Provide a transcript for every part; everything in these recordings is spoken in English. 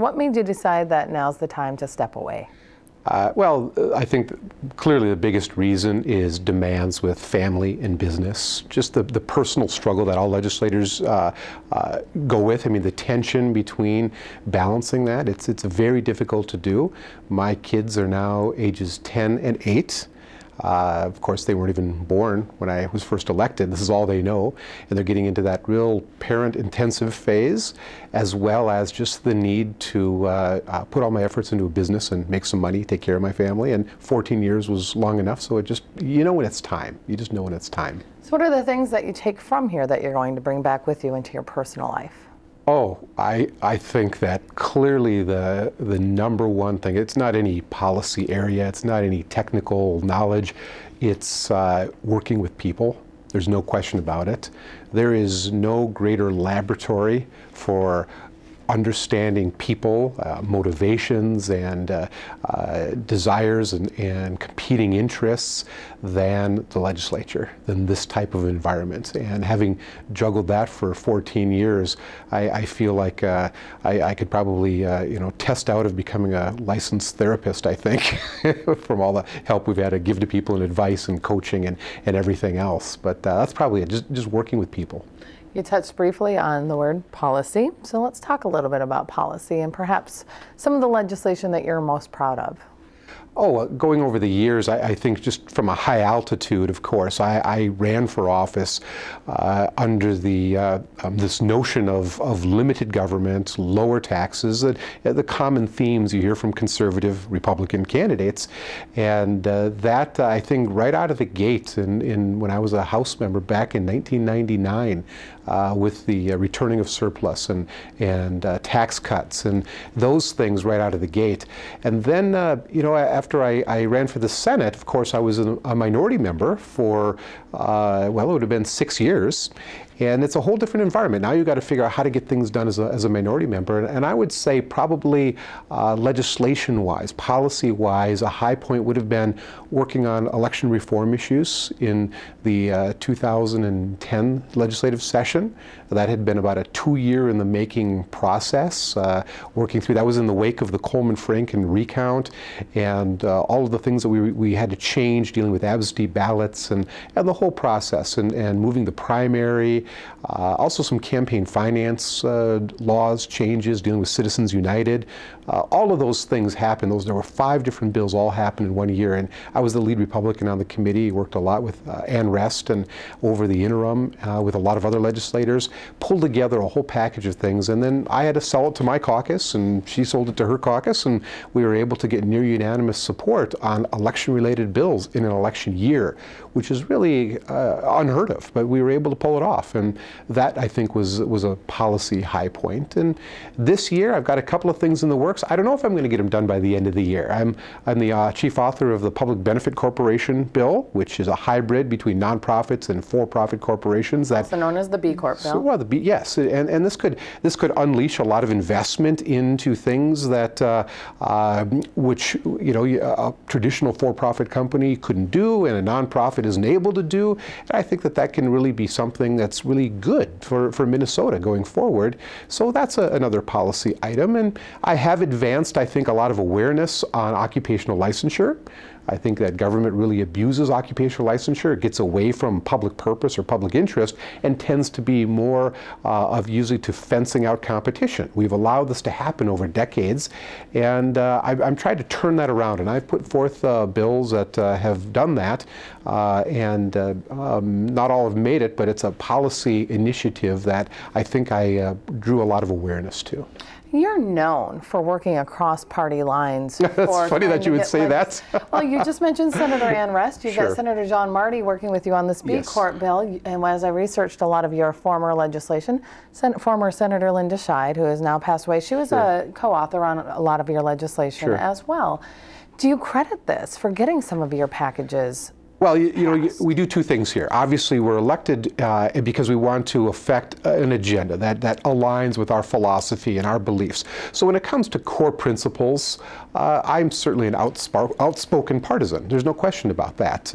What made you decide that now's the time to step away? Well, I think clearly the biggest reason is demands with family and business. Just the personal struggle that all legislators go with. I mean, the tension between balancing that, it's very difficult to do. My kids are now ages 10 and 8. Of course, they weren't even born when I was first elected. This is all they know. And they're getting into that real parent-intensive phase, as well as just the need to put all my efforts into a business and make some money, take care of my family. And 14 years was long enough, so it just, you know when it's time. You just know when it's time. So what are the things that you take from here that you're going to bring back with you into your personal life? Oh, I think that clearly the number one thing, it's not any policy area, it's not any technical knowledge, it's working with people. There's no question about it. There is no greater laboratory for understanding people, motivations and desires and competing interests than the legislature, than this type of environment. And having juggled that for 14 years, I feel like I could probably test out of becoming a licensed therapist, I think, from all the help we've had to give to people and advice and coaching and everything else. But that's probably it, just working with people. You touched briefly on the word policy, so let's talk a little bit about policy and perhaps some of the legislation that you're most proud of. Oh, going over the years, I think just from a high altitude, of course, I ran for office under the this notion of limited government, lower taxes, the common themes you hear from conservative Republican candidates. And that, I think, right out of the gate, when I was a House member back in 1999, with the returning of surplus and tax cuts and those things right out of the gate. And then, after I ran for the Senate, of course, I was a minority member for, well, it would have been 6 years. And it's a whole different environment. Now you've got to figure out how to get things done as a minority member. And I would say probably legislation-wise, policy-wise, a high point would have been working on election reform issues in the 2010 legislative session. That had been about a 2-year-in-the-making process, working through. That was in the wake of the Coleman-Franken recount and all of the things that we had to change, dealing with absentee ballots and the whole process, and moving the primary. Also some campaign finance laws changes, dealing with Citizens United. All of those things happened. There were 5 different bills all happened in 1 year, and I was the lead Republican on the committee, worked a lot with Ann Rest and over the interim with a lot of other legislators, pulled together a whole package of things, and then I had to sell it to my caucus, and she sold it to her caucus, and we were able to get near unanimous support on election-related bills in an election year, which is really unheard of, but we were able to pull it off. And that, I think, was a policy high point. And this year, I've got a couple of things in the works. I don't know if I'm going to get them done by the end of the year. I'm the chief author of the Public Benefit Corporation bill, which is a hybrid between nonprofits and for-profit corporations. Also known as the B Corp bill. Well, yes, and this could unleash a lot of investment into things that which a traditional for-profit company couldn't do, and a nonprofit isn't able to do. And I think that can really be something that's really good for Minnesota going forward. So that's another policy item. And I have advanced, I think, a lot of awareness on occupational licensure. I think that government really abuses occupational licensure. It gets away from public purpose or public interest and tends to be more of usually to fencing out competition. We've allowed this to happen over decades, and I'm trying to turn that around. And I've put forth bills that have done that, and not all have made it, but it's a policy initiative that I think I drew a lot of awareness to. You're known for working across party lines. That's funny that you would say that. Well, you just mentioned Senator Ann Rest. You've got Senator John Marty working with you on this B Corp bill. And as I researched a lot of your former legislation, former Senator Linda Scheid, who has now passed away, she was a co-author on a lot of your legislation as well. Do you credit this for getting some of your packages Well, you know, we do two things here. Obviously, we're elected because we want to affect an agenda that aligns with our philosophy and our beliefs. So when it comes to core principles, I'm certainly an outspoken partisan. There's no question about that.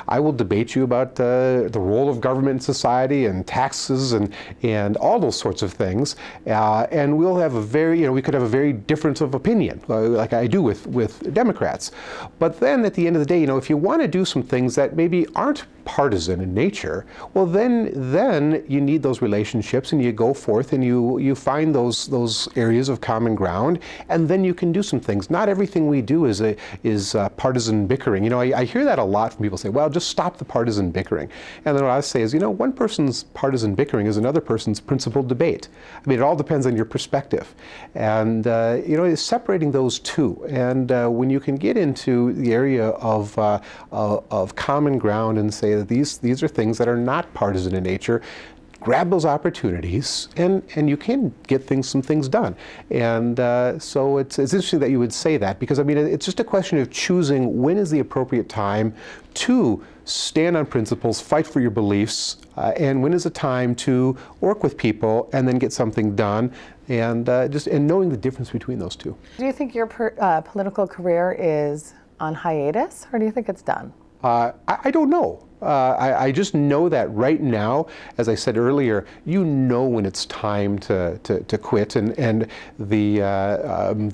I will debate you about the role of government in society and taxes and all those sorts of things. And we'll have a very, you know, we could have a very difference of opinion, like I do with Democrats. But then at the end of the day, you know, if you want to do some things that maybe aren't partisan in nature, well then you need those relationships, and you go forth and you find those areas of common ground, and then you can do some things. Not everything we do is partisan bickering. You know, I hear that a lot from people say, well, just stop the partisan bickering. And then what I say is, you know, one person's partisan bickering is another person's principled debate. I mean, it all depends on your perspective. And you know, it's separating those two. And when you can get into the area of common ground and say that these are things that are not partisan in nature, grab those opportunities, and you can get some things done. And so it's interesting that you would say that, because I mean, it's just a question of choosing when is the appropriate time to stand on principles, fight for your beliefs, and when is the time to work with people and then get something done, and knowing the difference between those two. Do you think your political career is on hiatus, or do you think it's done? I don't know. I just know that right now, as I said earlier, you know when it's time to quit, and the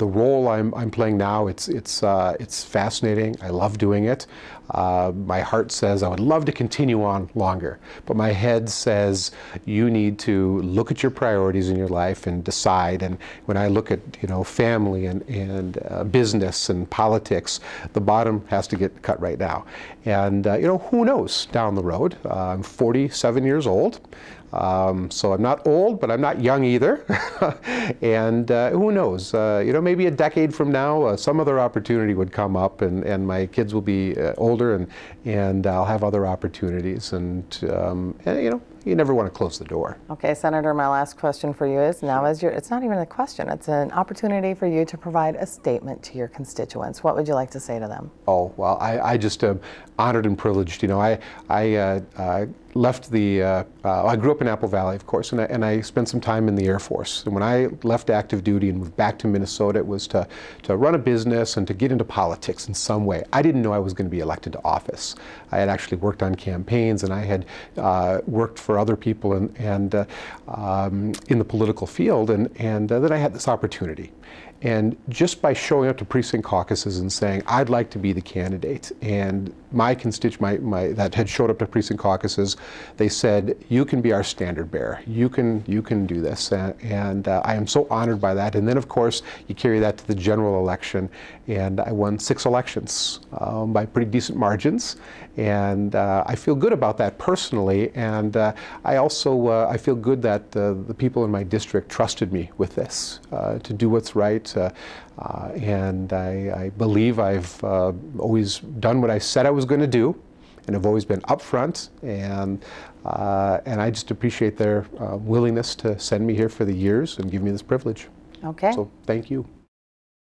role I'm playing now, it's fascinating. I love doing it. My heart says I would love to continue on longer, but my head says you need to look at your priorities in your life and decide. And when I look at, you know, family and business and politics, the bottom has to get cut right now. And you know, who knows down the road? I'm 47 years old. So I'm not old, but I'm not young either. And who knows, you know, maybe a decade from now, some other opportunity would come up, and my kids will be older, and I'll have other opportunities, and you know, you never want to close the door. Okay, Senator, my last question for you is, now it's not even a question, it's an opportunity for you to provide a statement to your constituents. What would you like to say to them? Oh, well, I just am honored and privileged. You know, I left I grew up in Apple Valley, of course, and I spent some time in the Air Force. And when I left active duty and moved back to Minnesota, it was to run a business and to get into politics in some way. I didn't know I was going to be elected to office. I had actually worked on campaigns, and I had worked for other people and in the political field, and then I had this opportunity. And just by showing up to precinct caucuses and saying, I'd like to be the candidate, and my constituent that had showed up to precinct caucuses, they said, you can be our standard bearer. You can do this. And I am so honored by that. And then, of course, you carry that to the general election. And I won 6 elections by pretty decent margins. And I feel good about that personally. And I also I feel good that the people in my district trusted me with this to do what's right. And I believe I've always done what I said I was going to do, and have always been upfront, and I just appreciate their willingness to send me here for the years and give me this privilege. Okay. So thank you.